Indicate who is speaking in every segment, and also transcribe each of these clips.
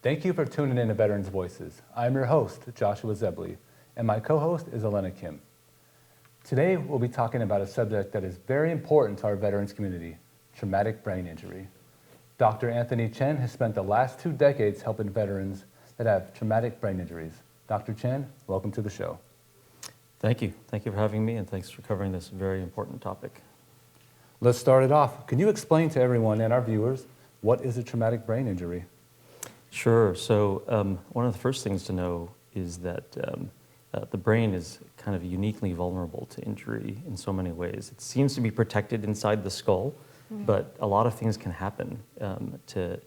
Speaker 1: Thank you for tuning in to Veterans Voices. I'm your host, Joshua Zebley, and my co-host is Elena Kim. Today, we'll be talking about a subject that is very important to our veterans community, traumatic brain injury. Dr. Anthony Chen has spent the last 2 decades helping veterans that have traumatic brain injuries. Dr. Chen, welcome to the show.
Speaker 2: Thank you. Thank you for having me, and thanks for covering this very important topic.
Speaker 1: Let's start it off. Can you explain to everyone and our viewers what is a traumatic brain injury?
Speaker 2: Sure. So one of the first things to know is that the brain is kind of uniquely vulnerable to injury in so many ways. It seems to be protected inside the skull, but a lot of things can happen to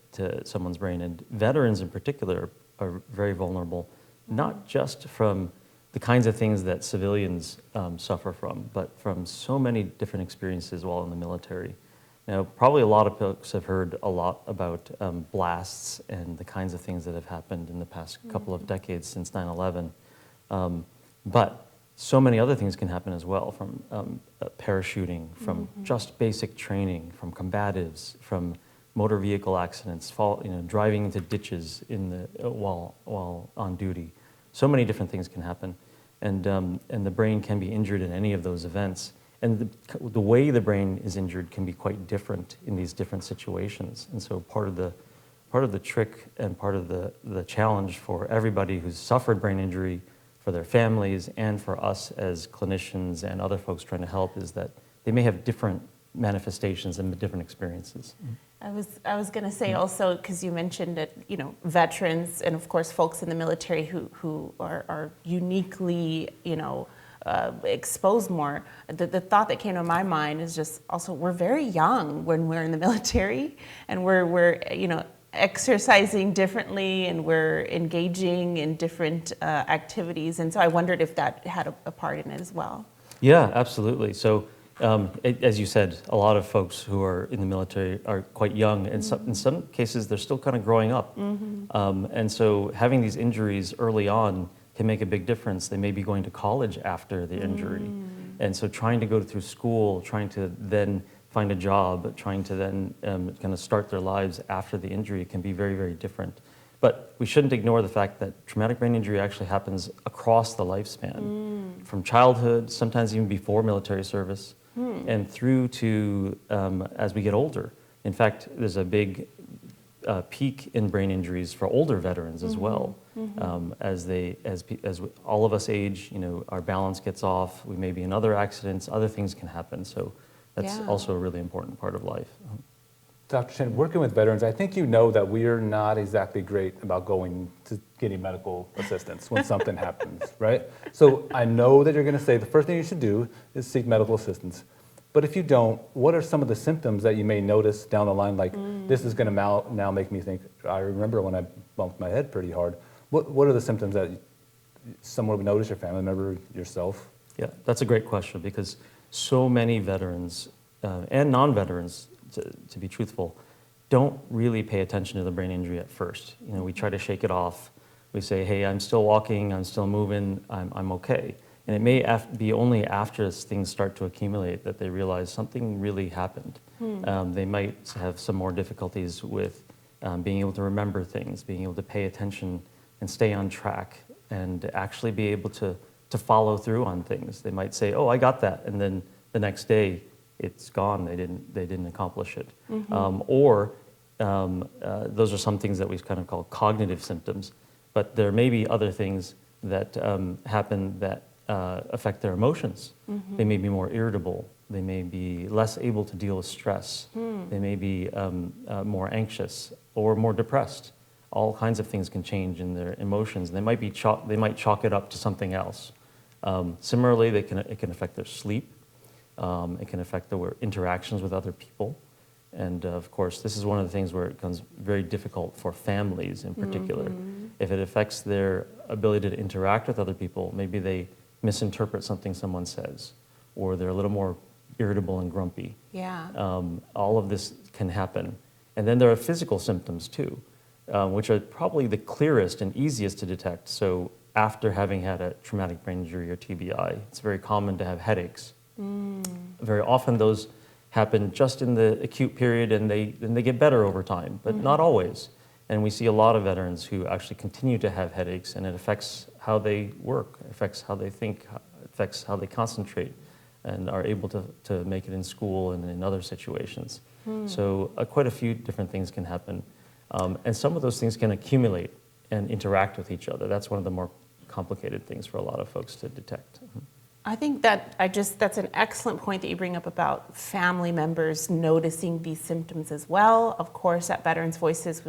Speaker 2: someone's brain. And veterans in particular are very vulnerable, not just from the kinds of things that civilians suffer from, but from so many different experiences while in the military. Now, probably a lot of folks have heard a lot about blasts and the kinds of things that have happened in the past couple of decades since 9/11. But so many other things can happen as well, from parachuting, from just basic training, from combatives, from motor vehicle accidents, driving into ditches while on duty. So many different things can happen, and the brain can be injured in any of those events. And the way the brain is injured can be quite different in these different situations. And so part of the trick and part of the challenge for everybody who's suffered brain injury, for their families and for us as clinicians and other folks trying to help, is that they may have different manifestations and different experiences.
Speaker 3: I was going to say also, because you mentioned that, veterans and of course folks in the military who are uniquely, exposed more. The thought that came to my mind is just also we're very young when we're in the military, and we're exercising differently, and we're engaging in different activities. And so I wondered if that had a part in it as well.
Speaker 2: Yeah, absolutely. So as you said, a lot of folks who are in the military are quite young, and in some cases they're still kind of growing up. And so having these injuries early on can make a big difference. They may be going to college after the injury. And so trying to go through school, trying to then find a job, trying to then kind of start their lives after the injury can be very, very different. But we shouldn't ignore the fact that traumatic brain injury actually happens across the lifespan, from childhood, sometimes even before military service, and through to as we get older. In fact, there's a big peak in brain injuries for older veterans as well. As all of us age, our balance gets off. We may be in other accidents. Other things can happen. So that's also a really important part of life.
Speaker 1: Dr. Chen, working with veterans, I think you know that we are not exactly great about going to getting medical assistance when something happens, right? So I know that you're going to say the first thing you should do is seek medical assistance. But if you don't, what are some of the symptoms that you may notice down the line? Like, this is going to now make me think, I remember when I bumped my head pretty hard. What are the symptoms that someone would notice, your family member, yourself?
Speaker 2: Yeah, that's a great question, because so many veterans and non-veterans, to be truthful, don't really pay attention to the brain injury at first. We try to shake it off. We say, hey, I'm still walking, I'm still moving, I'm okay. And it may be only after things start to accumulate that they realize something really happened. They might have some more difficulties with being able to remember things, being able to pay attention and stay on track, and actually be able to follow through on things. They might say, oh, I got that, and then the next day it's gone. They didn't accomplish it. Or those are some things that we kind of call cognitive symptoms. But there may be other things that happen that affect their emotions. They may be more irritable. They may be less able to deal with stress. They may be more anxious or more depressed. All kinds of things can change in their emotions. They might chalk it up to something else. Similarly, it can affect their sleep. It can affect their interactions with other people. And of course, this is one of the things where it becomes very difficult for families in particular. If it affects their ability to interact with other people, maybe they misinterpret something someone says, or they're a little more irritable and grumpy.
Speaker 3: Yeah.
Speaker 2: All of this can happen. And then there are physical symptoms too, which are probably the clearest and easiest to detect. So after having had a traumatic brain injury or TBI, it's very common to have headaches. Very often those happen just in the acute period, and they get better over time, but not always. And we see a lot of veterans who actually continue to have headaches, and it affects how they work, affects how they think, affects how they concentrate, and are able to make it in school and in other situations. So quite a few different things can happen. And some of those things can accumulate and interact with each other. That's one of the more complicated things for a lot of folks to detect.
Speaker 3: I think that's an excellent point that you bring up about family members noticing these symptoms as well. Of course, at Veterans Voices,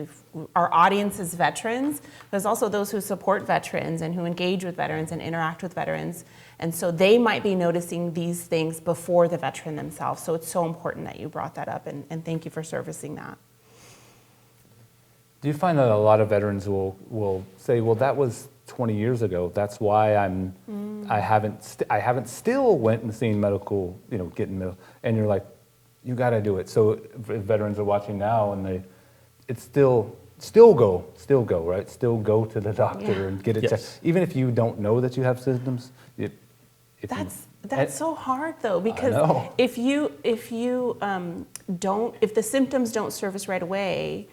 Speaker 3: our audience is veterans. There's also those who support veterans and who engage with veterans and interact with veterans. And so they might be noticing these things before the veteran themselves. So it's so important that you brought that up, and thank you for servicing that.
Speaker 1: Do you find that a lot of veterans will say, well, that was 20 years ago. That's why I haven't still went and seen medical, getting medical. And you're like, you got to do it. So if veterans are watching now, and it's still go, right? Still go to the doctor and get it checked. Even if you don't know that you have symptoms.
Speaker 3: That's so hard though, because if the symptoms don't surface right away,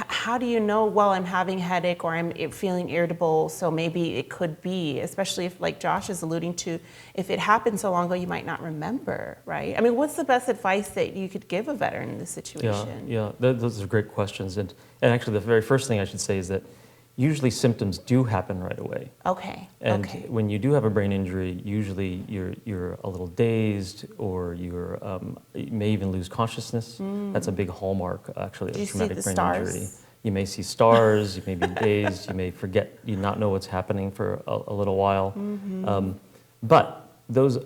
Speaker 3: how do you know, well, I'm having a headache or I'm feeling irritable, so maybe it could be, especially if, like Josh is alluding to, if it happened so long ago, you might not remember, right? I mean, what's the best advice that you could give a veteran in this situation?
Speaker 2: Yeah, those are great questions. And actually, the very first thing I should say is that usually symptoms do happen right away.
Speaker 3: Okay.
Speaker 2: And when you do have a brain injury, usually you're a little dazed, or you may even lose consciousness. That's a big hallmark, actually, of traumatic brain injury. You may see stars, you may be dazed, you may forget, you not know what's happening for a little while. But those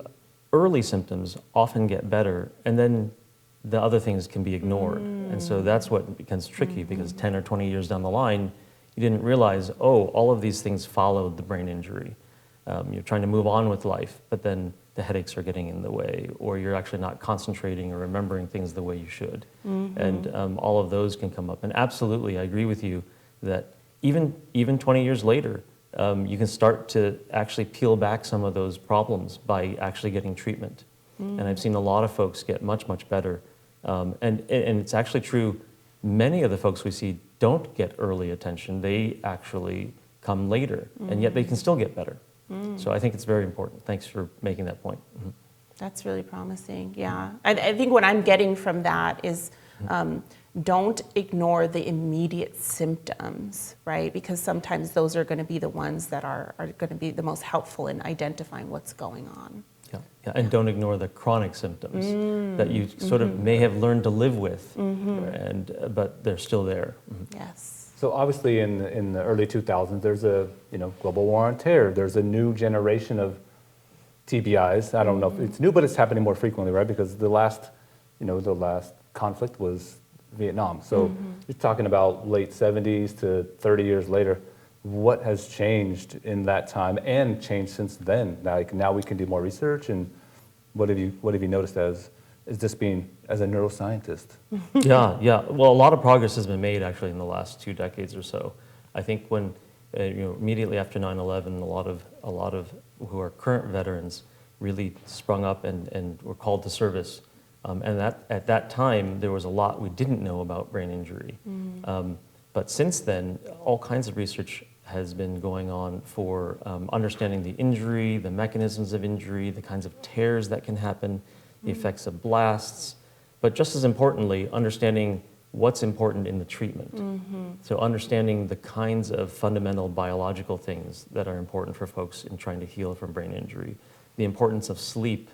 Speaker 2: early symptoms often get better, and then the other things can be ignored. And so that's what becomes tricky, because 10 or 20 years down the line, you didn't realize, all of these things followed the brain injury. You're trying to move on with life, but then the headaches are getting in the way, or you're actually not concentrating or remembering things the way you should. And all of those can come up. And absolutely, I agree with you that even 20 years later, you can start to actually peel back some of those problems by actually getting treatment. And I've seen a lot of folks get much, much better. And it's actually true, many of the folks we see don't get early attention. They actually come later, and yet they can still get better. So I think it's very important. Thanks for making that point.
Speaker 3: That's really promising, yeah. I think what I'm getting from that is don't ignore the immediate symptoms, right? Because sometimes those are going to be the ones that are going to be the most helpful in identifying what's going on.
Speaker 2: Yeah, and don't ignore the chronic symptoms that you sort of may have learned to live with, but they're still there.
Speaker 3: Yes.
Speaker 1: So obviously in the early 2000s, there's a global war on terror. There's a new generation of TBIs. I don't know if it's new, but it's happening more frequently, right? Because the last conflict was Vietnam. So you're talking about late 70s to 30 years later. What has changed in that time and changed since then? Like now we can do more research, and what have you noticed as being as a neuroscientist?
Speaker 2: Yeah. Well, a lot of progress has been made actually in the last 2 decades or so. I think when immediately after 9/11, a lot of who are current veterans really sprung up and were called to service. And at that time there was a lot we didn't know about brain injury. But since then, all kinds of research has been going on for understanding the injury, the mechanisms of injury, the kinds of tears that can happen, the effects of blasts, but just as importantly, understanding what's important in the treatment. So understanding the kinds of fundamental biological things that are important for folks in trying to heal from brain injury. The importance of sleep,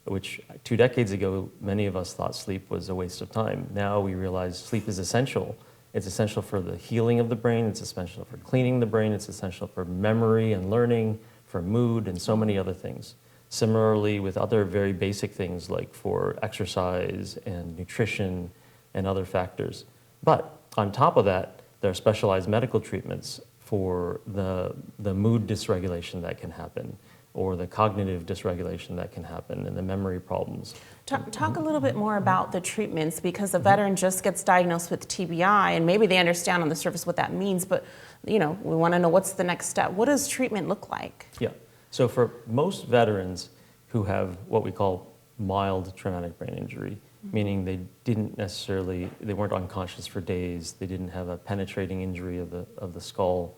Speaker 2: which 2 decades ago, many of us thought sleep was a waste of time. Now we realize sleep is essential. It's essential for the healing of the brain, it's essential for cleaning the brain, it's essential for memory and learning, for mood, and so many other things. Similarly, with other very basic things like for exercise and nutrition and other factors. But on top of that, there are specialized medical treatments for the mood dysregulation that can happen, or the cognitive dysregulation that can happen, and the memory problems.
Speaker 3: Talk a little bit more about the treatments, because a veteran just gets diagnosed with TBI, and maybe they understand on the surface what that means, but we want to know what's the next step. What does treatment look like?
Speaker 2: Yeah, so for most veterans who have what we call mild traumatic brain injury, meaning they weren't unconscious for days, they didn't have a penetrating injury of the skull.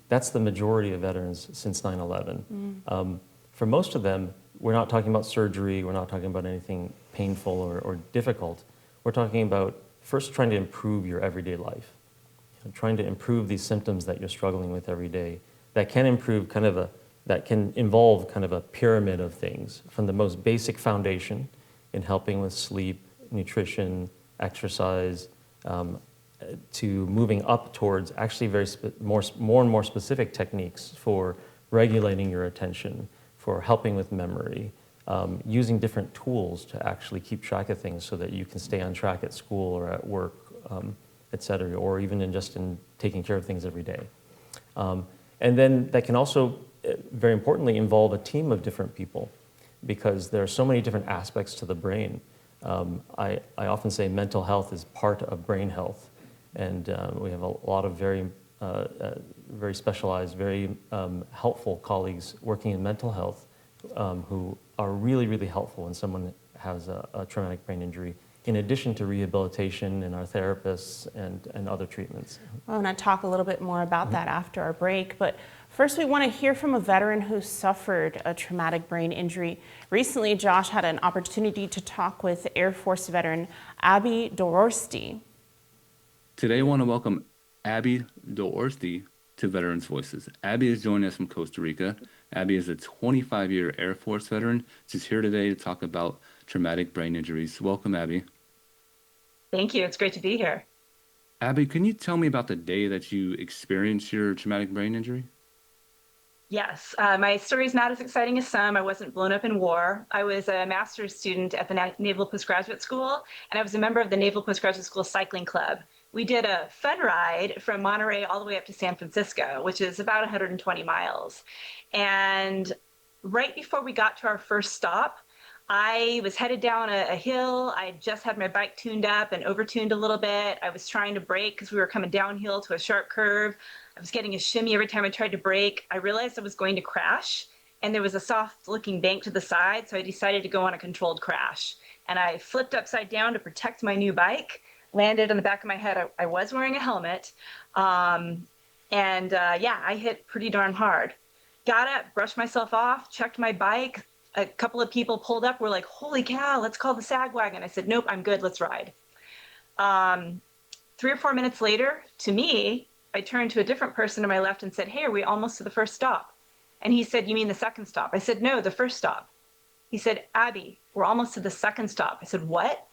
Speaker 2: That's the majority of veterans since 9/11. For most of them, we're not talking about surgery, we're not talking about anything painful or difficult. We're talking about first trying to improve your everyday life, trying to improve these symptoms that you're struggling with every day. That can involve kind of a pyramid of things, from the most basic foundation in helping with sleep, nutrition, exercise, to moving up towards actually more and more specific techniques for regulating your attention, for helping with memory, using different tools to actually keep track of things so that you can stay on track at school or at work, et cetera, or even in taking care of things every day. And then that can also, very importantly, involve a team of different people, because there are so many different aspects to the brain. I often say mental health is part of brain health, and we have a lot of very specialized, very helpful colleagues working in mental health who are really, really helpful when someone has a traumatic brain injury, in addition to rehabilitation and our therapists and other treatments.
Speaker 3: I want to talk a little bit more about that after our break, but first we want to hear from a veteran who suffered a traumatic brain injury. Recently, Josh had an opportunity to talk with Air Force veteran Abby Dorhosti.
Speaker 1: Today, I want to welcome Abby Dorhosti to Veterans Voices. Abby is joining us from Costa Rica. Abby is a 25-year Air Force veteran. She's here today to talk about traumatic brain injuries. Welcome, Abby.
Speaker 4: Thank you. It's great to be here.
Speaker 1: Abby, can you tell me about the day that you experienced your traumatic brain injury?
Speaker 4: Yes, my story is not as exciting as some. I wasn't blown up in war. I was a master's student at the Naval Postgraduate School, and I was a member of the Naval Postgraduate School Cycling Club. We did a fun ride from Monterey all the way up to San Francisco, which is about 120 miles. And right before we got to our first stop, I was headed down a hill. I just had my bike tuned up and over-tuned a little bit. I was trying to brake because we were coming downhill to a sharp curve. I was getting a shimmy every time I tried to brake. I realized I was going to crash, and there was a soft-looking bank to the side, so I decided to go on a controlled crash. And I flipped upside down to protect my new bike, landed on the back of my head. I was wearing a helmet, yeah, I hit pretty darn hard. Got up, brushed myself off, checked my bike. A couple of people pulled up, were like, holy cow, let's call the SAG wagon. I said, nope, I'm good, let's ride. 3 or 4 minutes later, to me, I turned to a different person to my left and said, hey, are we almost to the first stop? And he said, you mean the second stop? I said, no, the first stop. He said, Abby, we're almost to the second stop. I said, what?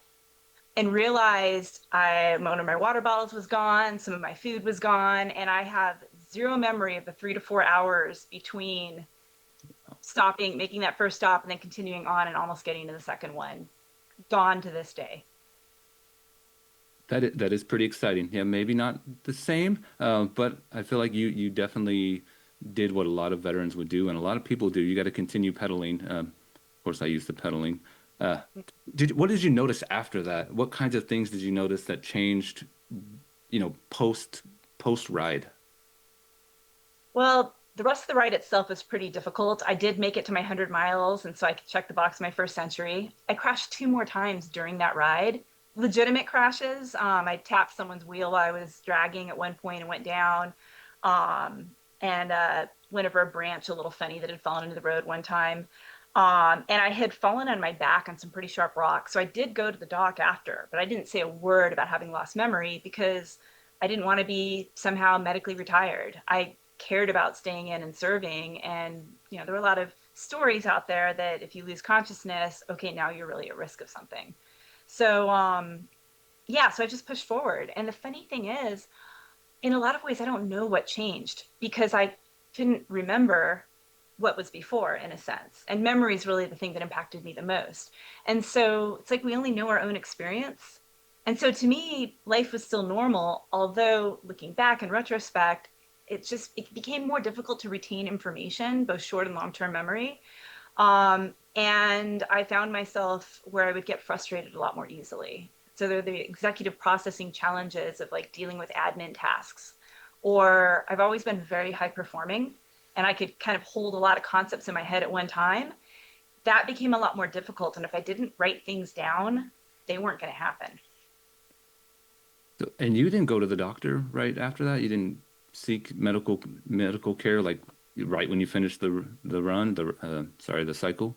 Speaker 4: And realized one of my water bottles was gone, some of my food was gone, and I have zero memory of the 3 to 4 hours between stopping, making that first stop, and then continuing on and almost getting to the second one. Gone to this day.
Speaker 1: That is pretty exciting. Yeah, maybe not the same, but I feel like you definitely did what a lot of veterans would do, and a lot of people do. You got to continue pedaling. Of course, I used the pedaling. What did you notice after that? What kinds of things did you notice that changed, post ride?
Speaker 4: Well, the rest of the ride itself was pretty difficult. I did make it to my 100 miles, and so I could check the box my first century. I crashed 2 more times during that ride. Legitimate crashes. I tapped someone's wheel while I was dragging at one point and went down. Went over a branch, a little funny, that had fallen into the road one time. And I had fallen on my back on some pretty sharp rocks. So I did go to the doc after, but I didn't say a word about having lost memory because I didn't want to be somehow medically retired. I cared about staying in and serving. And, there were a lot of stories out there that if you lose consciousness, okay, now you're really at risk of something. So, so I just pushed forward. And the funny thing is, in a lot of ways, I don't know what changed because I couldn't remember what was before, in a sense. And memory is really the thing that impacted me the most. And so it's like we only know our own experience. And so to me, life was still normal, although looking back in retrospect, it became more difficult to retain information, both short and long-term memory. And I found myself where I would get frustrated a lot more easily. So there are the executive processing challenges of like dealing with admin tasks, or I've always been very high performing and I could kind of hold a lot of concepts in my head at one time. That became a lot more difficult. And if I didn't write things down, they weren't going to happen.
Speaker 1: And you didn't go to the doctor right after that? You didn't seek medical care like right when you finished the run, the cycle?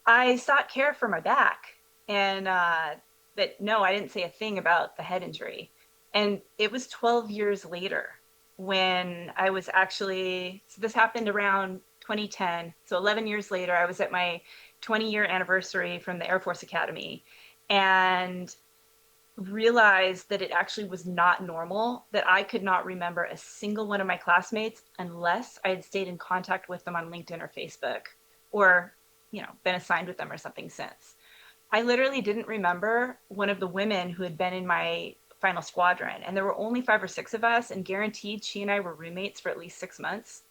Speaker 4: I sought care for my back, and but no, I didn't say a thing about the head injury. And it was 12 years later when I was actually, so this happened around 2010. So 11 years later, I was at my 20-year anniversary from the Air Force Academy and realized that it actually was not normal, that I could not remember a single one of my classmates unless I had stayed in contact with them on LinkedIn or Facebook or, been assigned with them or something since. I literally didn't remember one of the women who had been in my final squadron. And there were only 5 or 6 of us, and guaranteed she and I were roommates for at least 6 months.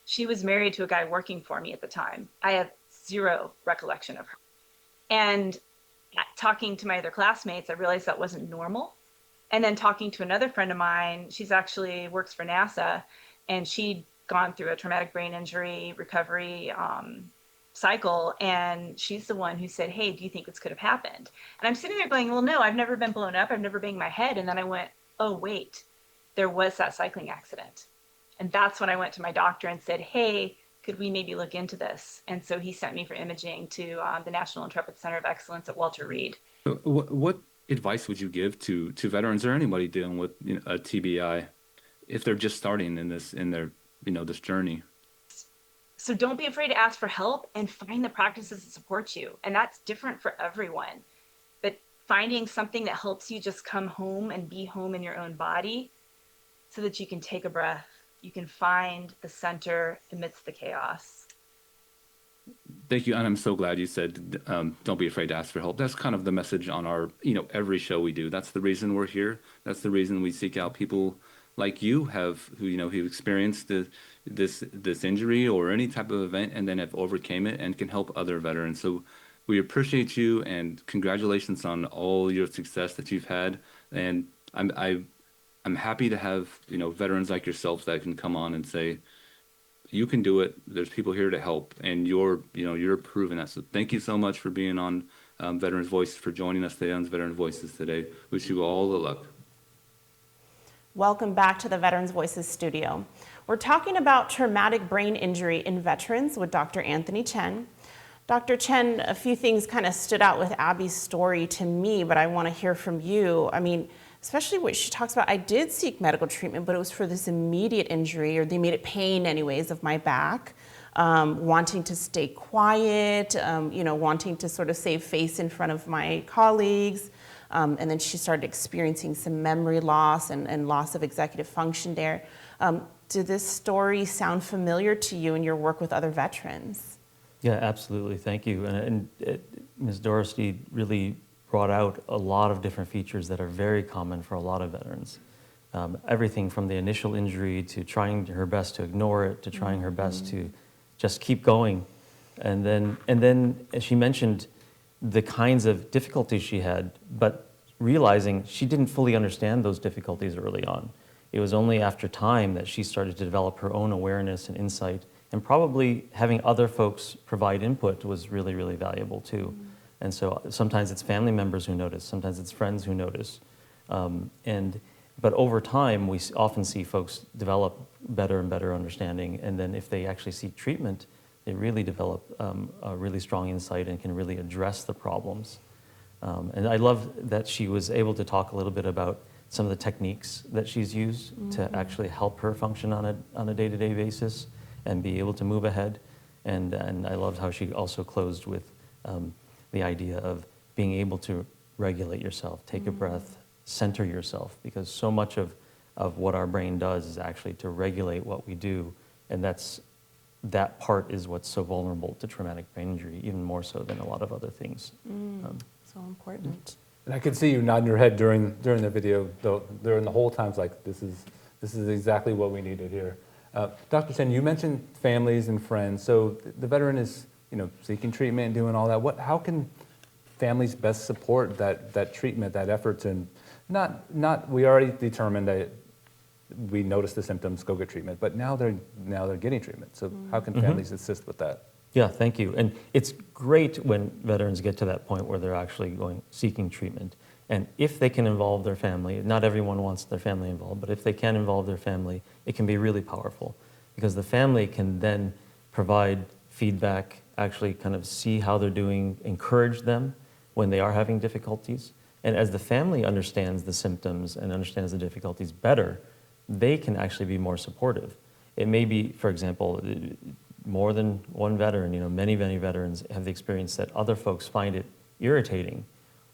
Speaker 4: She was married to a guy working for me at the time. I have zero recollection of her. And talking to my other classmates, I realized that wasn't normal. And then talking to another friend of mine, she's actually works for NASA, and she'd gone through a traumatic brain injury recovery cycle. And she's the one who said, hey, do you think this could have happened? And I'm sitting there going, well, no, I've never been blown up. I've never banged my head. And then I went, oh, wait, there was that cycling accident. And that's when I went to my doctor and said, hey, could we maybe look into this? And so he sent me for imaging to the National Intrepid Center of Excellence at Walter Reed.
Speaker 1: What advice would you give to veterans or anybody dealing with a TBI if they're just starting in this journey?
Speaker 4: So don't be afraid to ask for help and find the practices that support you. And that's different for everyone. But finding something that helps you just come home and be home in your own body so that you can take a breath. You can find the center amidst the chaos.
Speaker 1: Thank you. And I'm so glad you said, don't be afraid to ask for help. That's kind of the message on our, every show we do. That's the reason we're here. That's the reason we seek out people like you who experienced this injury or any type of event and then have overcame it and can help other veterans. So we appreciate you and congratulations on all your success that you've had. And I'm happy to have, veterans like yourself that can come on and say, you can do it. There's people here to help, and you're proving that. So thank you so much for being on Veterans Voices, for joining us today on Veterans Voices today. Wish you all the luck.
Speaker 3: Welcome back to the Veterans Voices studio. We're talking about traumatic brain injury in veterans with Dr. Anthony Chen. Dr. Chen, a few things kind of stood out with Abby's story to me, but I want to hear from you. I mean, especially what she talks about, I did seek medical treatment, but it was for this immediate injury, or the immediate pain anyways, of my back, wanting to stay quiet, wanting to sort of save face in front of my colleagues. And then she started experiencing some memory loss and loss of executive function there. Did this story sound familiar to you in your work with other veterans?
Speaker 2: Yeah, absolutely. Thank you. And Ms. Dorhosti really brought out a lot of different features that are very common for a lot of veterans. Everything from the initial injury to trying her best to ignore it, to trying her best to just keep going. And then as she mentioned the kinds of difficulties she had, but realizing she didn't fully understand those difficulties early on. It was only after time that she started to develop her own awareness and insight, and probably having other folks provide input was really, really valuable too. And so sometimes it's family members who notice, sometimes it's friends who notice. But over time, we often see folks develop better and better understanding, and then if they actually seek treatment, they really develop a really strong insight and can really address the problems. And I love that she was able to talk a little bit about some of the techniques that she's used to actually help her function on a day-to-day basis and be able to move ahead. And I loved how she also closed with the idea of being able to regulate yourself, take a breath, center yourself, because so much of what our brain does is actually to regulate what we do, and that part is what's so vulnerable to traumatic brain injury, even more so than a lot of other things.
Speaker 3: So important.
Speaker 1: And I could see you nodding your head during the video, though, during the whole time, like this is exactly what we needed here. Dr. Chen, you mentioned families and friends. So the veteran is, seeking treatment and doing all that. How can families best support that treatment, that effort, and not we already determined that we noticed the symptoms, go get treatment, but now they're getting treatment. So how can families assist with that?
Speaker 2: Yeah, thank you. And it's great when veterans get to that point where they're actually seeking treatment. And if they can involve their family, not everyone wants their family involved, but if they can involve their family, it can be really powerful because the family can then provide feedback, actually kind of see how they're doing, encourage them when they are having difficulties. And as the family understands the symptoms and understands the difficulties better, they can actually be more supportive. It may be, for example, more than one veteran, many veterans have the experience that other folks find it irritating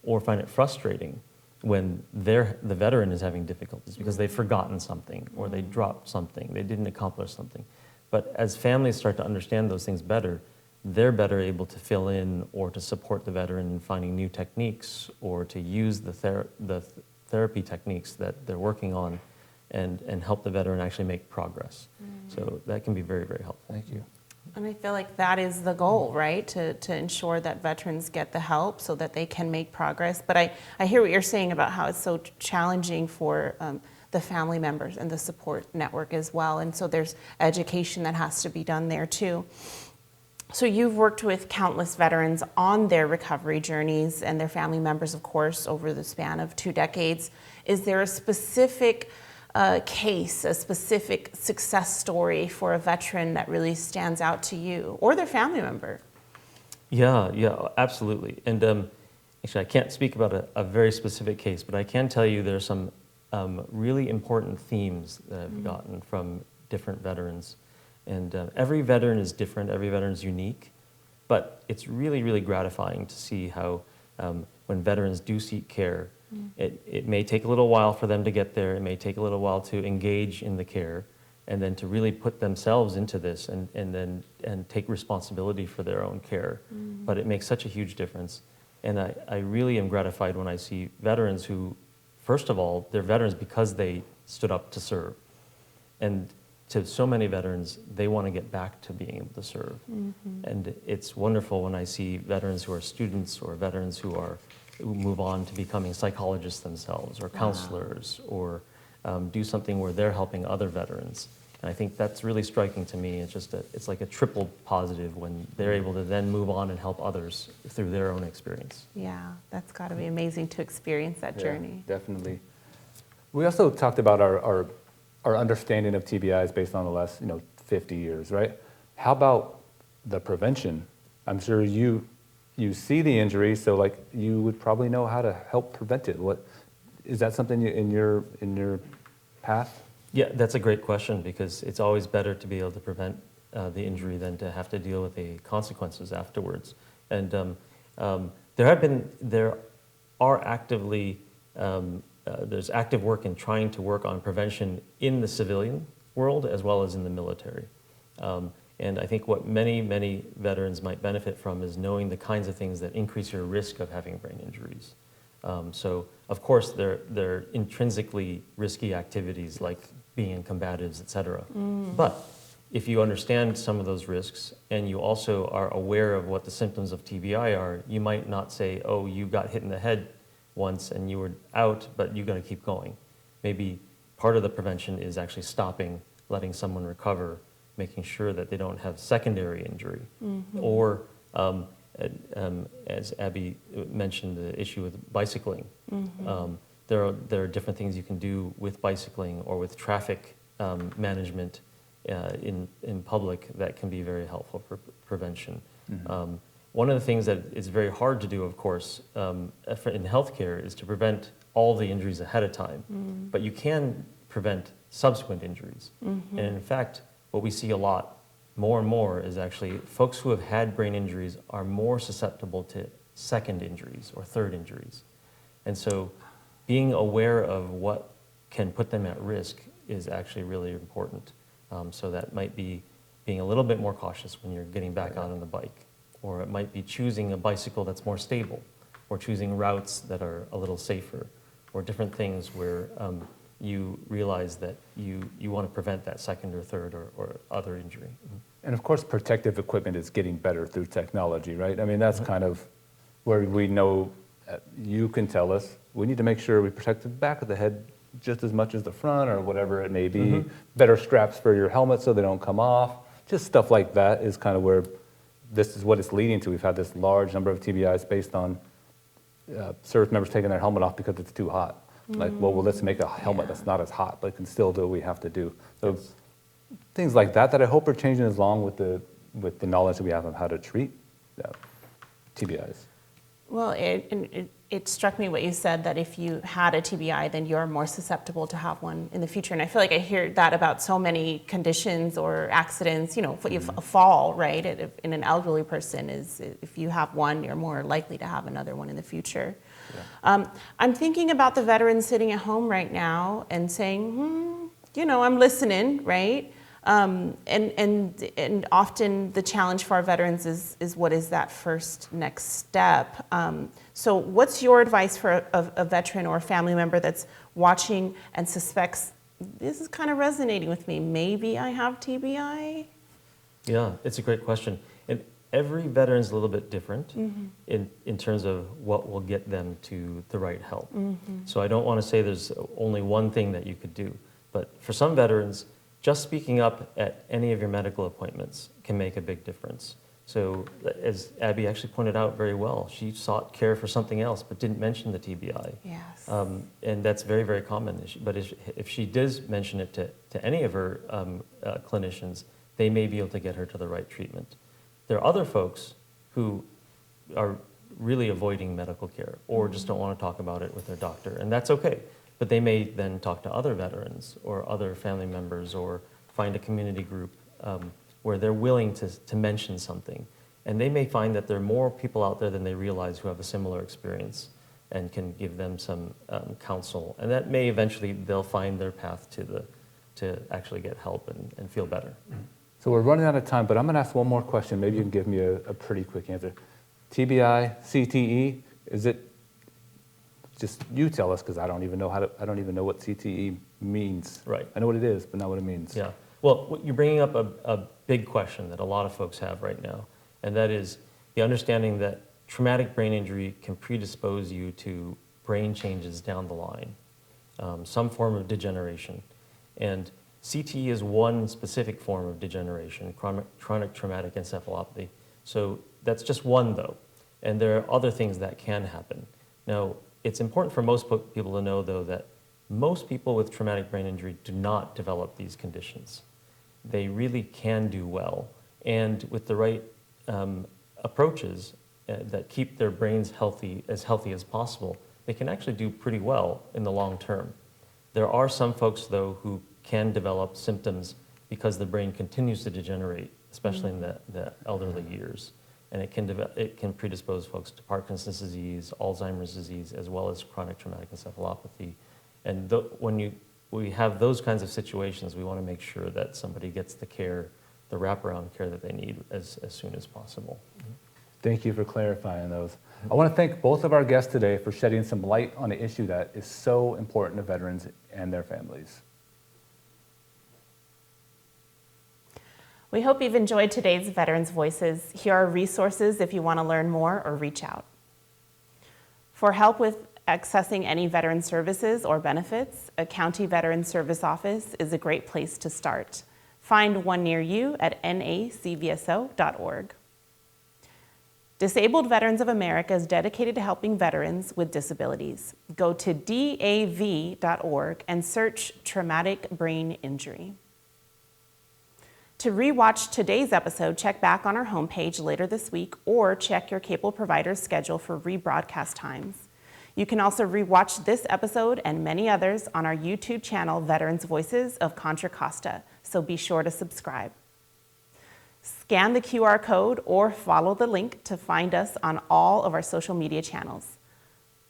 Speaker 2: or find it frustrating when the veteran is having difficulties because they've forgotten something or they dropped something, they didn't accomplish something. But as families start to understand those things better, they're better able to fill in or to support the veteran in finding new techniques or to use the therapy techniques that they're working on and help the veteran actually make progress. So that can be very, very helpful.
Speaker 1: Thank you.
Speaker 3: And I feel like that is the goal, right? To ensure that veterans get the help so that they can make progress. But I hear what you're saying about how it's so challenging for the family members and the support network as well. And so there's education that has to be done there too. So you've worked with countless veterans on their recovery journeys and their family members, of course, over the span of 2 decades. Is there a specific case, a specific success story for a veteran that really stands out to you or their family member?
Speaker 2: Yeah, absolutely. And actually, I can't speak about a very specific case, but I can tell you there's some really important themes that I've gotten from different veterans. And every veteran is different, every veteran is unique, but it's really, really gratifying to see how when veterans do seek care, it may take a little while for them to get there, it may take a little while to engage in the care, and then to really put themselves into this and take responsibility for their own care. But it makes such a huge difference. And I really am gratified when I see veterans who, first of all, they're veterans because they stood up to serve. And to so many veterans, they want to get back to being able to serve. And it's wonderful when I see veterans who are students or veterans who move on to becoming psychologists themselves or counselors or do something where they're helping other veterans. And I think that's really striking to me. It's like a triple positive when they're able to then move on and help others through their own experience.
Speaker 3: Yeah, that's got to be amazing to experience that journey.
Speaker 1: Definitely. We also talked about our understanding of TBIs based on the last 50 years, right? How about the prevention? I'm sure you see the injury, so like you would probably know how to help prevent it. What is that something in your path?
Speaker 2: Yeah, that's a great question because it's always better to be able to prevent the injury than to have to deal with the consequences afterwards. And there's active work in trying to work on prevention in the civilian world as well as in the military. And I think what many veterans might benefit from is knowing the kinds of things that increase your risk of having brain injuries. So, of course, they're intrinsically risky activities like being in combatives, et cetera. But if you understand some of those risks and you also are aware of what the symptoms of TBI are, you might not say, oh, you got hit in the head once and you were out, but you're going to keep going. Maybe part of the prevention is actually stopping, letting someone recover, making sure that they don't have secondary injury. Or, as Abby mentioned, the issue with bicycling. There are different things you can do with bicycling or with traffic management in public that can be very helpful for prevention. One of the things that is very hard to do, of course, in healthcare is to prevent all the injuries ahead of time. But you can prevent subsequent injuries. And in fact, what we see a lot, more and more, is actually folks who have had brain injuries are more susceptible to second injuries or third injuries. And so being aware of what can put them at risk is actually really important. So that might be being a little bit more cautious when you're getting back out on the bike. Or it might be choosing a bicycle that's more stable, or choosing routes that are a little safer, or different things where you realize that you want to prevent that second or third or other injury.
Speaker 1: And of course, protective equipment is getting better through technology, right? I mean, that's kind of where we know you can tell us we need to make sure we protect the back of the head just as much as the front or whatever it may be. Better straps for your helmet so they don't come off. Just stuff like that is kind of where this is what it's leading to. We've had this large number of TBIs based on service members taking their helmet off because it's too hot. Like, well, let's make a helmet that's not as hot, but can still do what we have to do. So things like that I hope are changing along with the knowledge that we have of how to treat TBIs.
Speaker 3: Well, it struck me what you said, that if you had a TBI, then you're more susceptible to have one in the future. And I feel like I hear that about so many conditions or accidents. You know, if a fall, right, in an elderly person, is if you have one, you're more likely to have another one in the future. Yeah. I'm thinking about the veterans sitting at home right now and saying, you know, I'm listening, right? And often the challenge for our veterans is what is that first next step? So what's your advice for a veteran or a family member that's watching and suspects this is kind of resonating with me? Maybe I have TBI?
Speaker 2: Yeah, it's a great question. And every veteran is a little bit different in terms of what will get them to the right help. So I don't want to say there's only one thing that you could do. But for some veterans, just speaking up at any of your medical appointments can make a big difference. So as Abby actually pointed out very well, she sought care for something else but didn't mention the TBI.
Speaker 3: Yes.
Speaker 2: And that's very, very common. But if she does mention it to any of her clinicians, they may be able to get her to the right treatment. There are other folks who are really avoiding medical care or just don't want to talk about it with their doctor, and that's okay. But they may then talk to other veterans or other family members or find a community group where they're willing to mention something. And they may find that there are more people out there than they realize who have a similar experience and can give them some counsel. And that may eventually, they'll find their path to actually get help and feel better.
Speaker 1: So we're running out of time, but I'm going to ask one more question. Maybe you can give me a pretty quick answer. TBI, CTE, is it? Just you tell us, because I don't even know what CTE means.
Speaker 2: Right.
Speaker 1: I know what it is, but not what it means.
Speaker 2: Yeah. Well, you're bringing up a big question that a lot of folks have right now, and that is the understanding that traumatic brain injury can predispose you to brain changes down the line, some form of degeneration. And CTE is one specific form of degeneration, chronic traumatic encephalopathy. So that's just one, though. And there are other things that can happen. Now, it's important for most people to know, though, that most people with traumatic brain injury do not develop these conditions. They really can do well. And with the right approaches that keep their brains healthy as possible, they can actually do pretty well in the long term. There are some folks, though, who can develop symptoms because the brain continues to degenerate, especially in the elderly years. And it can predispose folks to Parkinson's disease, Alzheimer's disease, as well as chronic traumatic encephalopathy. And when we have those kinds of situations, we want to make sure that somebody gets the care, the wraparound care that they need as soon as possible.
Speaker 1: Thank you for clarifying those. I want to thank both of our guests today for shedding some light on an issue that is so important to veterans and their families.
Speaker 3: We hope you've enjoyed today's Veterans Voices. Here are resources if you want to learn more or reach out. For help with accessing any veteran services or benefits, a county veteran service office is a great place to start. Find one near you at nacvso.org. Disabled Veterans of America is dedicated to helping veterans with disabilities. Go to dav.org and search traumatic brain injury. To rewatch today's episode, check back on our homepage later this week or check your cable provider's schedule for rebroadcast times. You can also rewatch this episode and many others on our YouTube channel, Veterans Voices of Contra Costa, so be sure to subscribe. Scan the QR code or follow the link to find us on all of our social media channels.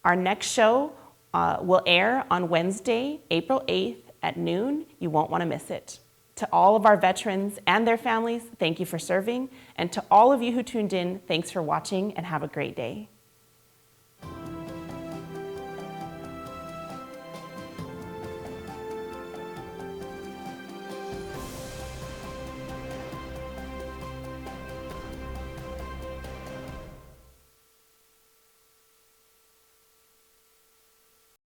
Speaker 3: Our next show will air on Wednesday, April 8th at noon. You won't want to miss it. To all of our veterans and their families, thank you for serving. And to all of you who tuned in, thanks for watching and have a great day.